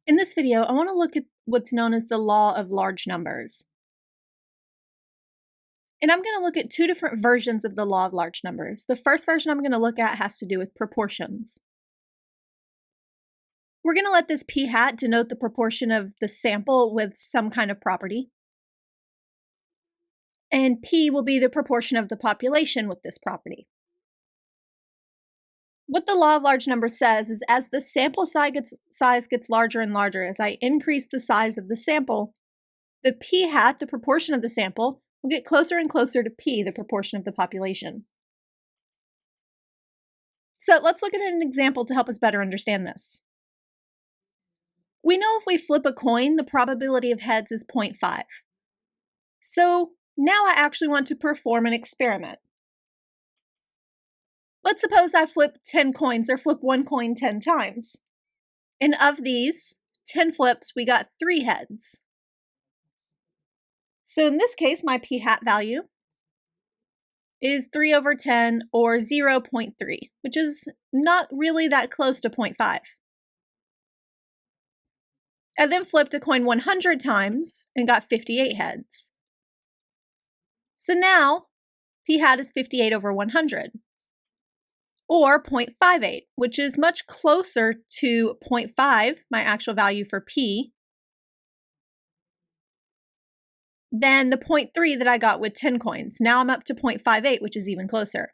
In this video, I want to look at what's known as the law of large numbers. And I'm going to look at two different versions of the law of large numbers. The first version I'm going to look at has to do with proportions. We're going to let this p hat denote the proportion of the sample with some kind of property. And p will be the proportion of the population with this property. What the law of large numbers says is as the sample size gets larger and larger, as I increase the size of the sample, the p hat, the proportion of the sample, will get closer and closer to p, the proportion of the population. So let's look at an example to help us better understand this. We know if we flip a coin, the probability of heads is 0.5. So now I actually want to perform an experiment. Let's suppose I flip 10 coins, or flip one coin 10 times. And of these 10 flips, we got 3 heads. So in this case, my p hat value is 3 over 10, or 0.3, which is not really that close to 0.5. I then flipped a coin 100 times and got 58 heads. So now p hat is 58 over 100, or 0.58, which is much closer to 0.5, my actual value for p, than the 0.3 that I got with 10 coins. Now I'm up to 0.58, which is even closer.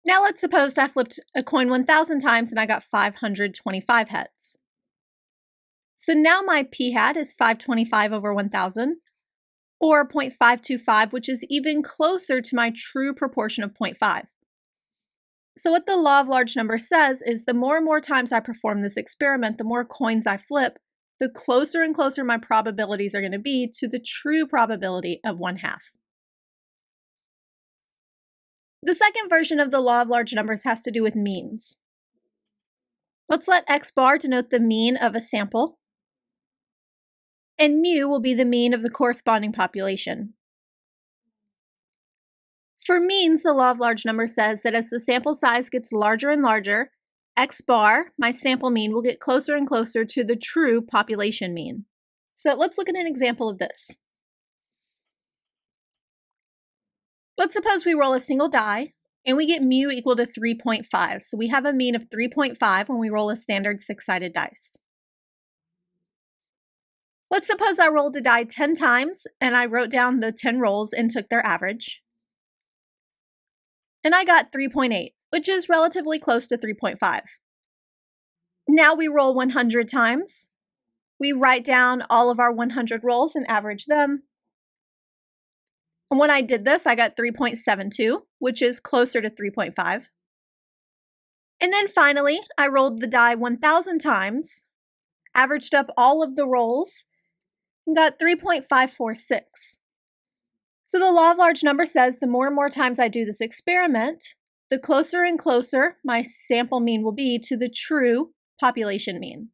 Now let's suppose I flipped a coin 1,000 times and I got 525 heads. So now my p hat is 525 over 1,000, or 0.525, which is even closer to my true proportion of 0.5. So what the law of large numbers says is the more and more times I perform this experiment, the more coins I flip, the closer and closer my probabilities are going to be to the true probability of 1/2. The second version of the law of large numbers has to do with means. Let's let x bar denote the mean of a sample, and mu will be the mean of the corresponding population. For means, the law of large numbers says that as the sample size gets larger and larger, x bar, my sample mean, will get closer and closer to the true population mean. So let's look at an example of this. Let's suppose we roll a single die and we get mu equal to 3.5. So we have a mean of 3.5 when we roll a standard 6-sided dice. Let's suppose I rolled a die 10 times and I wrote down the 10 rolls and took their average. And I got 3.8, which is relatively close to 3.5. Now we roll 100 times. We write down all of our 100 rolls and average them. And when I did this, I got 3.72, which is closer to 3.5. And then finally, I rolled the die 1,000 times, averaged up all of the rolls, and got 3.546. So the law of large numbers says the more and more times I do this experiment, the closer and closer my sample mean will be to the true population mean.